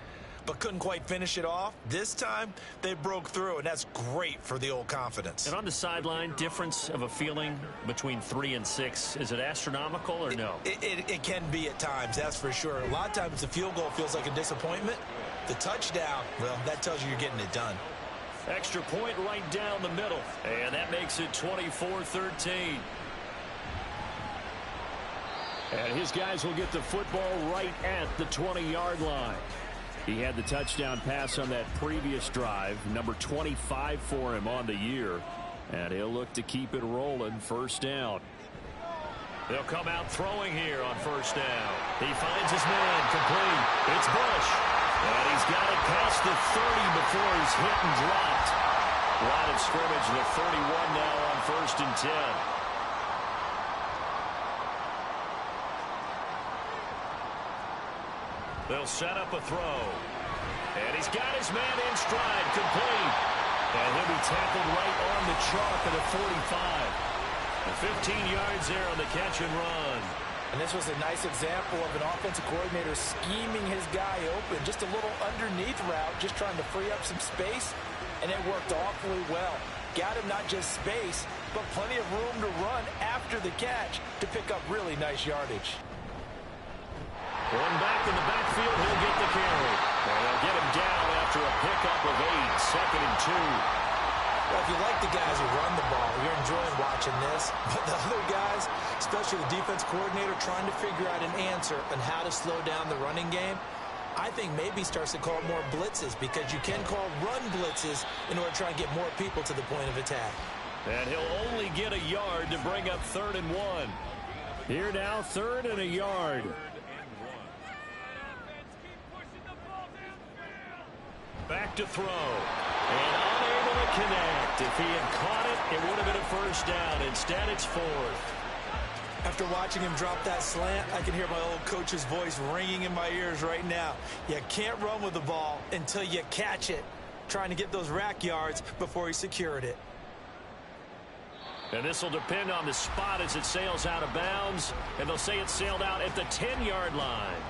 D: but couldn't quite finish it off. This time, they broke through, and that's great for the old confidence.
C: And on the sideline, difference of a feeling between 3 and 6, is it astronomical or no?
D: It can be at times, that's for sure. A lot of times the field goal feels like a disappointment. The touchdown, well, that tells you you're getting it done.
C: Extra point right down the middle, and that makes it 24-13.
G: And his guys will get the football right at the 20-yard line. He had the touchdown pass on that previous drive, number 25 for him on the year. And he'll look to keep it rolling. First down.
C: They'll come out throwing here on first down. He finds his man complete. It's Bush. And he's got it past the 30 before he's hit and dropped. Line of scrimmage, the 31 now on 1st and 10. They'll set up a throw. And he's got his man in stride, complete. And he'll be tackled right on the chalk of the 45. 15 yards there on the catch and run.
E: And this was a nice example of an offensive coordinator scheming his guy open. Just a little underneath route, just trying to free up some space, and it worked awfully well. Got him not just space, but plenty of room to run after the catch to pick up really nice yardage.
C: One back in the backfield, he'll get the carry. And they'll get him down after a pickup of 8, 2nd and 2.
D: Well, if you like the guys who run the ball, you're enjoying watching this. But the other guys, especially the defense coordinator, trying to figure out an answer on how to slow down the running game, I think maybe starts to call more blitzes because you can call run blitzes in order to try and get more people to the point of attack.
C: And he'll only get a yard to bring up 3rd and 1.
G: Here now, 3rd and a yard.
C: Back to throw. And unable to connect. If he had caught it, it would have been a first down. Instead, it's 4th.
D: After watching him drop that slant, I can hear my old coach's voice ringing in my ears right now. You can't run with the ball until you catch it. Trying to get those rack yards before he secured it.
C: And this will depend on the spot as it sails out of bounds. And they'll say it sailed out at the 10-yard line.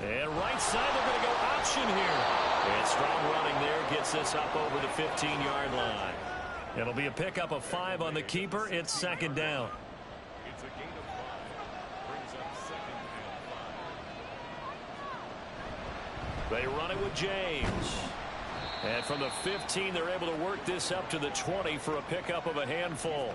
C: And right side, they're going to go option here. It's Strong running there gets this up over the 15-yard line. It'll be a pickup of 5 on the keeper. It's second down.
H: It's a gain of 5. Brings up second and 5.
C: They run it with James. And from the 15, they're able to work this up to the 20 for a pickup of a handful.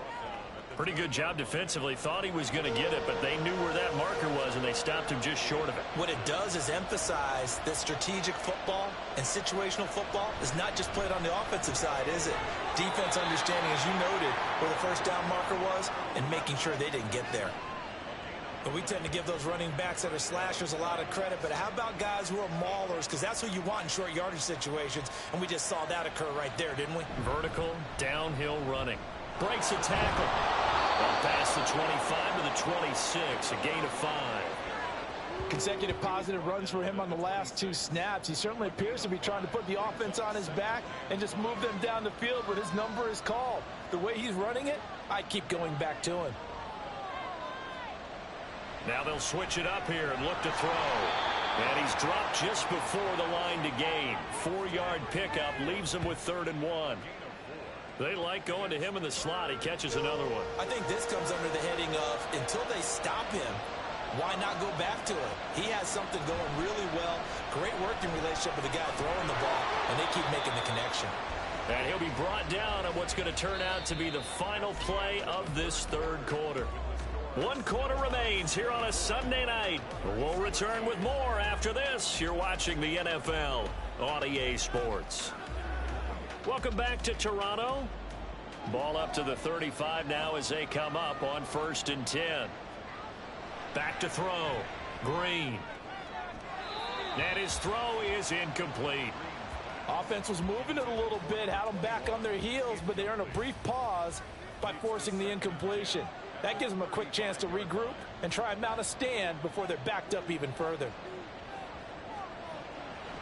C: Pretty good job defensively. Thought he was going to get it, but they knew where that marker was, and they stopped him just short of it.
D: What it does is emphasize that strategic football and situational football is not just played on the offensive side, is it? Defense understanding, as you noted, where the first down marker was and making sure they didn't get there. But we tend to give those running backs that are slashers a lot of credit, but how about guys who are maulers? Because that's who you want in short yardage situations, and we just saw that occur right there, didn't we?
C: Vertical, downhill running. Breaks a tackle. Up past the 25 to the 26, a gain of 5.
E: Consecutive positive runs for him on the last 2 snaps. He certainly appears to be trying to put the offense on his back and just move them down the field when his number is called. The way he's running it, I keep going back to him.
C: Now they'll switch it up here and look to throw. And he's dropped just before the line to gain. 4-yard pickup leaves him with 3rd and 1. They like going to him in the slot. He catches another one.
D: I think this comes under the heading of until they stop him, why not go back to him? He has something going really well. Great working relationship with the guy throwing the ball, and they keep making the connection.
C: And he'll be brought down on what's going to turn out to be the final play of this 3rd quarter. 1 quarter remains here on a Sunday night. We'll return with more after this. You're watching the NFL on EA Sports. Welcome back to Toronto. Ball up to the 35 now as they come up on 1st and 10. Back to throw. Green. And his throw is incomplete.
E: Offense was moving it a little bit, had them back on their heels, but they earn a brief pause by forcing the incompletion. That gives them a quick chance to regroup and try and mount a stand before they're backed up even further.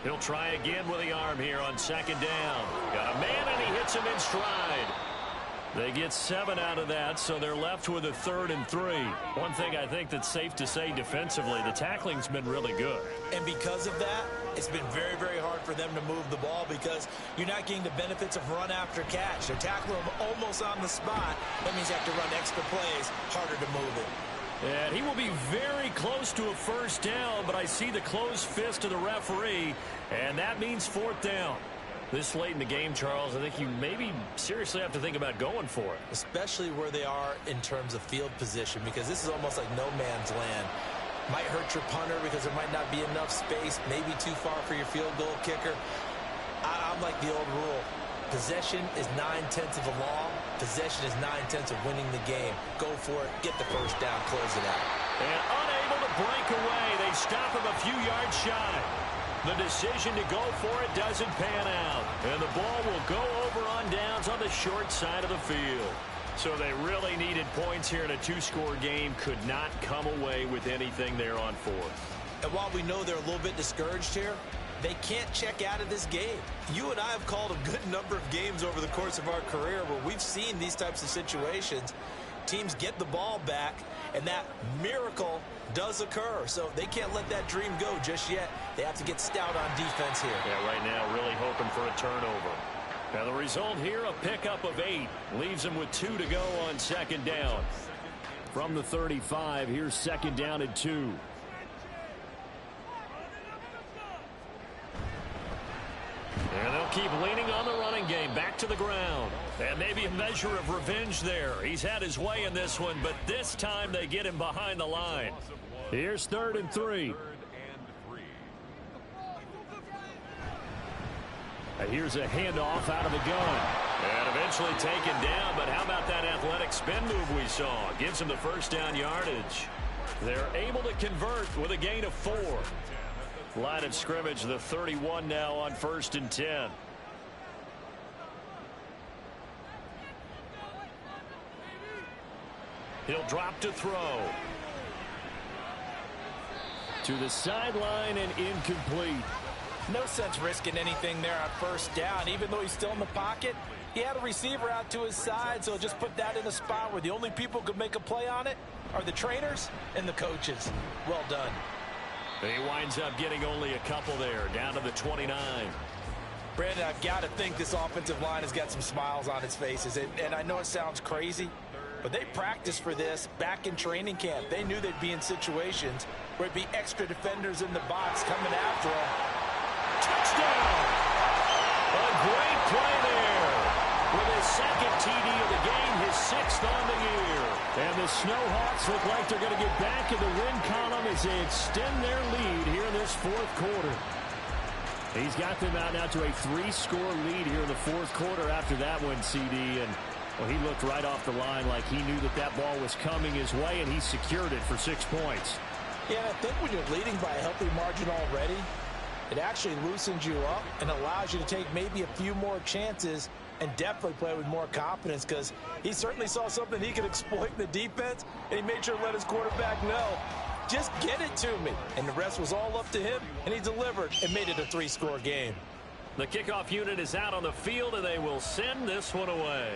C: He'll try again with the arm here on 2nd down. Got a man, and he hits him in stride. They get 7 out of that, so they're left with a 3rd and 3. One thing I think that's safe to say defensively, the tackling's been really good.
D: And because of that, it's been very, very hard for them to move the ball because you're not getting the benefits of run after catch. They're tackling them almost on the spot. That means you have to run extra plays, harder to move it.
C: And he will be very close to a 1st down, but I see the closed fist of the referee, and that means 4th down. This late in the game, Charles, I think you maybe seriously have to think about going for it.
D: Especially where they are in terms of field position, because this is almost like no man's land. Might hurt your punter because there might not be enough space, maybe too far for your field goal kicker. I'm like the old rule. Possession is 9/10 of the law. Possession is 9/10 of winning the game. Go for it. Get the 1st down. Close it out.
C: And unable to break away. They stop him a few yards shy. The decision to go for it doesn't pan out. And the ball will go over on downs on the short side of the field. So they really needed points here in a 2-score game. Could not come away with anything there on 4th.
D: And while we know they're a little bit discouraged here, they can't check out of this game. You and I have called a good number of games over the course of our career where we've seen these types of situations. Teams get the ball back, and that miracle does occur. So they can't let that dream go just yet. They have to get stout on defense here.
C: Yeah, right now really hoping for a turnover. Now the result here, a pickup of 8. Leaves them with 2 to go on 2nd down. From the 35, here's 2nd down and 2. And they'll keep leaning on the running game. Back to the ground. And maybe a measure of revenge there. He's had his way in this one, but this time they get him behind the line. Here's 3rd and 3. And here's a handoff out of the gun. And eventually taken down, but how about that athletic spin move we saw? Gives him the 1st down yardage. They're able to convert with a gain of 4. Line of scrimmage, the 31 now on 1st and 10. He'll drop to throw. To the sideline and incomplete.
E: No sense risking anything there on 1st down. Even though he's still in the pocket, he had a receiver out to his side, so just put that in a spot where the only people who could make a play on it are the trainers and the coaches. Well done.
C: He winds up getting only a couple there, down to the 29.
E: Brandon, I've got to think this offensive line has got some smiles on its faces. And I know it sounds crazy, but they practiced for this back in training camp. They knew they'd be in situations where it'd be extra defenders in the box coming after them.
C: Touchdown! A great play there. With his second TD of the game, his 6th on the year. And the Snowhawks look like they're going to get back in the win column as they extend their lead here in this 4th quarter. He's got them out now to a 3-score lead here in the 4th quarter after that one, CD. And well, he looked right off the line like he knew that ball was coming his way, and he secured it for 6 points.
E: Yeah, I think when you're leading by a healthy margin already, it actually loosens you up and allows you to take maybe a few more chances and definitely play with more confidence, because he certainly saw something he could exploit in the defense, and he made sure to let his quarterback know, just get it to me. And the rest was all up to him, and he delivered and made it a 3-score game.
C: The kickoff unit is out on the field, and they will send this one away.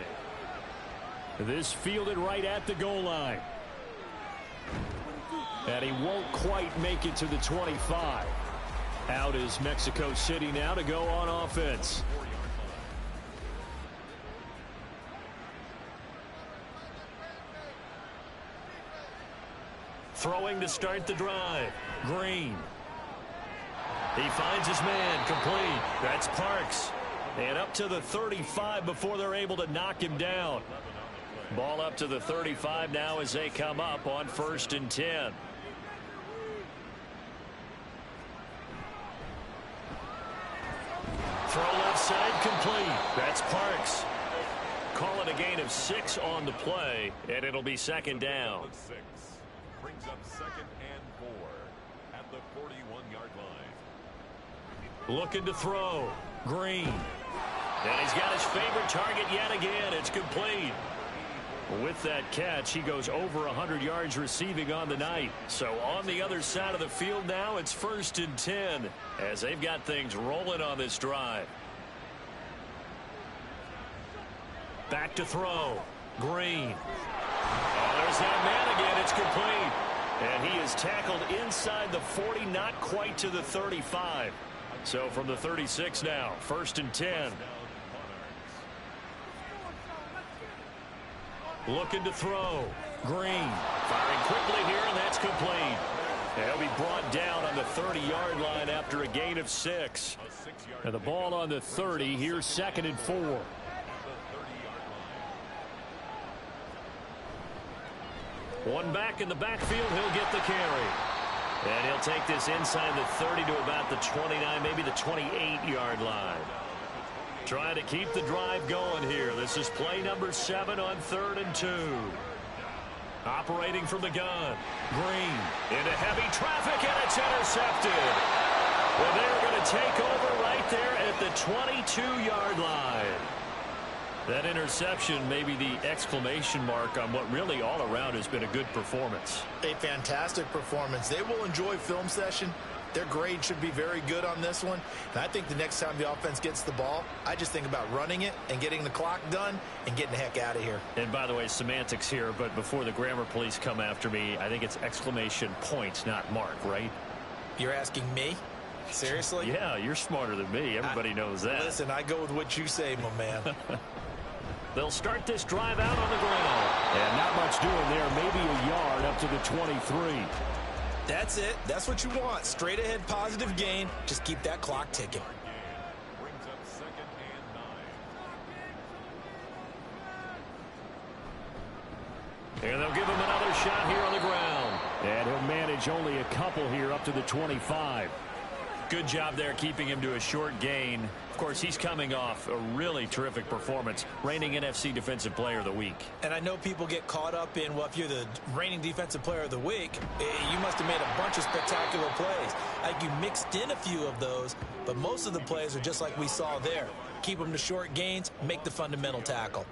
C: This fielded right at the goal line. And he won't quite make it to the 25. Out is Mexico City now to go on offense. Throwing to start the drive. Green. He finds his man, complete. That's Parks. And up to the 35 before they're able to knock him down. Ball up to the 35 now as they come up on 1st and 10. Throw left side, complete. That's Parks. Call it a gain of 6 on the play, and it'll be 2nd down.
H: 6 brings up 2nd and 4 at the 41-yard line.
C: Looking to throw. Green. And he's got his favorite target yet again. It's complete. With that catch, he goes over 100 yards receiving on the night. So on the other side of the field now, it's 1st and 10 as they've got things rolling on this drive. Back to throw. Green. Oh, there's that man again. It's complete. And he is tackled inside the 40, not quite to the 35. So from the 36 now, 1st and 10. Looking to throw. Green. Firing quickly here, and that's complete. He'll be brought down on the 30-yard line after a gain of 6. And the ball on the 30. Here's 2nd and 4. One back in the backfield. He'll get the carry. And he'll take this inside the 30 to about the 29, maybe the 28-yard line. Trying to keep the drive going here. This is play number 7 on 3rd and 2. Operating from the gun. Green into heavy traffic, and it's intercepted. Well, they're going to take over right there at the 22-yard line. That interception may be the exclamation mark on what really all around has been a good performance.
E: A fantastic performance. They will enjoy film session. Their grade should be very good on this one. And I think the next time the offense gets the ball, I just think about running it and getting the clock done and getting the heck out of here.
C: And by the way, semantics here, but before the grammar police come after me, I think it's exclamation point, not mark, right?
E: You're asking me? Seriously?
C: Yeah, you're smarter than me. Everybody knows that.
E: Listen, I go with what you say, my man.
C: They'll start this drive out on the ground.
G: And not much doing there. Maybe a yard up to the 23.
E: That's it. That's what you want. Straight ahead positive gain. Just keep that clock ticking.
H: Brings up 2nd and 9.
C: And they'll give him another shot here on the ground.
G: And he'll manage only a couple here up to the 25.
C: Good job there keeping him to a short gain. Of course, he's coming off a really terrific performance, reigning NFC Defensive Player of the Week.
E: And I know people get caught up in, well, if you're the reigning Defensive Player of the Week, you must have made a bunch of spectacular plays. Like, you mixed in a few of those, but most of the plays are just like we saw there. Keep them to short gains, make the fundamental tackle.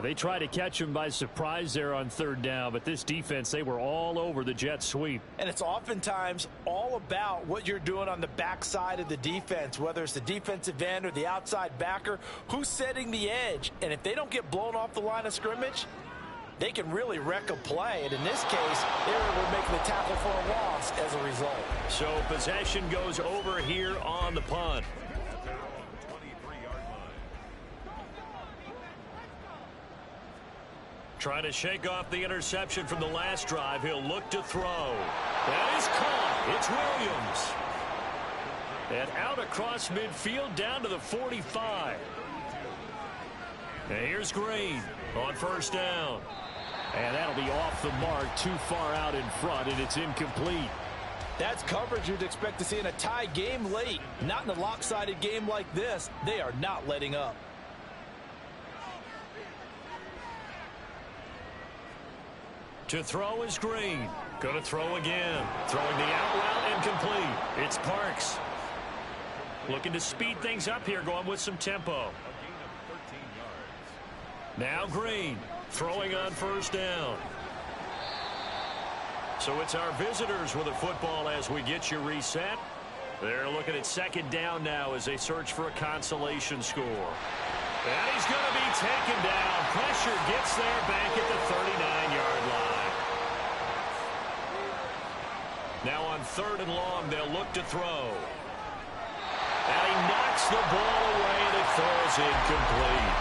G: They tried to catch him by surprise there on 3rd down, but this defense, they were all over the jet sweep.
E: And it's oftentimes all about what you're doing on the backside of the defense, whether it's the defensive end or the outside backer, who's setting the edge. And if they don't get blown off the line of scrimmage, they can really wreck a play. And in this case, they were able to make the tackle for a loss as a result.
C: So possession goes over here on the punt. Trying to shake off the interception from the last drive. He'll look to throw. That is caught. It's Williams. And out across midfield down to the 45. And here's Green on first down.
G: And that'll be off the mark, too far out in front, and it's incomplete.
E: That's coverage you'd expect to see in a tie game late. Not in a lopsided game like this. They are not letting up.
C: To throw is Green. Going to throw again. Throwing the out route incomplete. It's Parks. Looking to speed things up here, going with some tempo. Now Green throwing on first down. So it's our visitors with the football as we get you reset. They're looking at second down now as they search for a consolation score. And he's going to be taken down. Pressure gets there back at the 39-yard line. Now on third and long, they'll look to throw. And he knocks the ball away and it falls incomplete.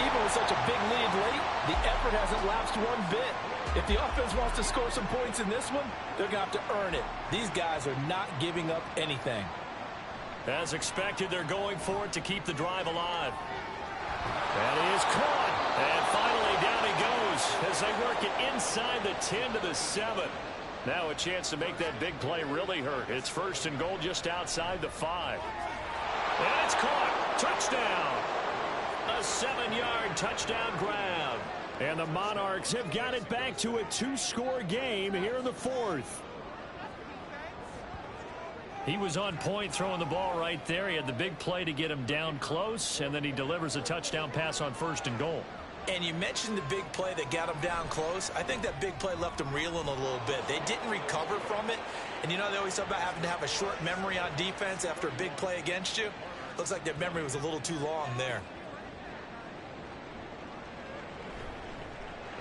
E: Even with such a big lead late, the effort hasn't lapsed one bit. If the offense wants to score some points in this one, they're going to have to earn it. These guys are not giving up anything.
C: As expected, they're going for it to keep the drive alive. That is caught. And finally down he goes as they work it inside the 10 to the 7. Now a chance to make that big play really hurt. It's first and goal just outside the 5. And it's caught. Touchdown. A 7-yard touchdown grab. And the Monarchs have got it back to a 2-score game here in the 4th. He was on point throwing the ball right there. He had the big play to get him down close, and then he delivers a touchdown pass on first and goal.
D: And you mentioned the big play that got him down close. I think that big play left him reeling a little bit. They didn't recover from it. And you know, they always talk about having to have a short memory on defense after a big play against you. Looks like their memory was a little too long there.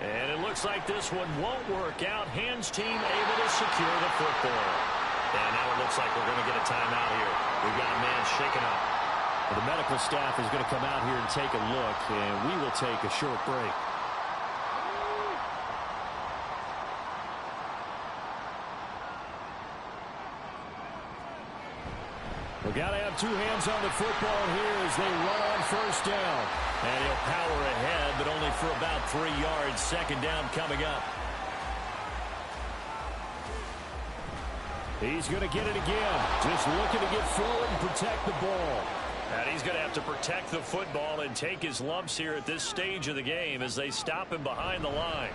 C: And it looks like this one won't work out. Hands team able to secure the football. And now it looks like we're going to get a timeout here. We've got a man shaken up.
G: Well, the medical staff is going to come out here and take a look, and we will take a short break. We've got to have two hands on the football here as they run on first down. And he'll power ahead, but only for about 3 yards. Second down coming up. He's going to get it again. Just looking to get forward and protect the ball.
C: And he's going to have to protect the football and take his lumps here at this stage of the game as they stop him behind the line.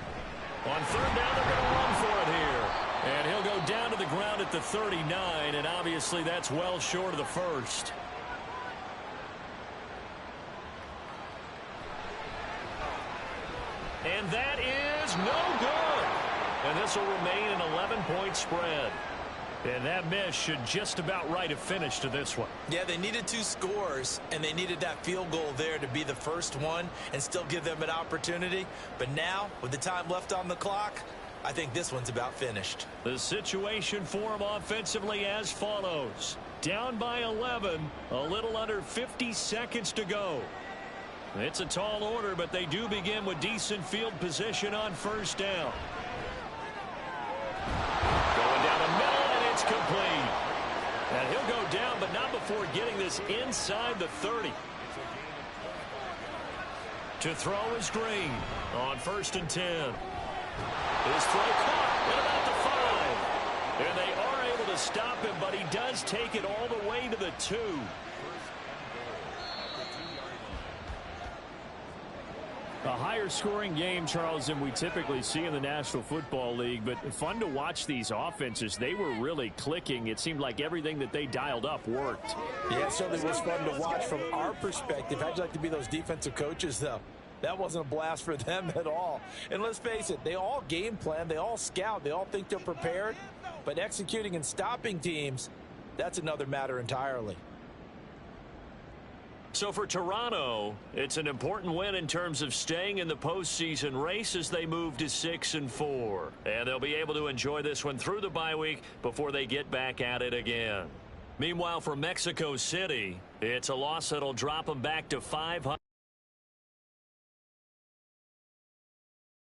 C: On third down, they're going to run for it here. And he'll go down to the ground at the 39, and obviously that's well short of the first. And that is no good. And this will remain an 11-point spread. And that miss should just about write a finish to this one.
D: Yeah, they needed 2 scores, and they needed that field goal there to be the first one and still give them an opportunity. But now, with the time left on the clock, I think this one's about finished.
C: The situation for them offensively as follows. Down by 11, a little under 50 seconds to go. It's a tall order, but they do begin with decent field position on first down. Going down the middle, and it's complete. And he'll go down, but not before getting this inside the 30. To throw is Green on first and 10. His throw caught at about the 5. And they are able to stop him, but he does take it all the way to the 2.
G: A higher scoring game, Charles, than we typically see in the National Football League, but fun to watch these offenses. They were really clicking. It seemed like everything that they dialed up worked.
E: Yeah, it certainly was fun to watch from our perspective. How'd you like to be those defensive coaches, though? That wasn't a blast for them at all. And let's face it, they all game plan, they all scout, they all think they're prepared, but executing and stopping teams, that's another matter entirely.
C: So for Toronto, it's an important win in terms of staying in the postseason race as they move to 6-4. And they'll be able to enjoy this one through the bye week before they get back at it again. Meanwhile, for Mexico City, it's a loss that'll drop them back to 500.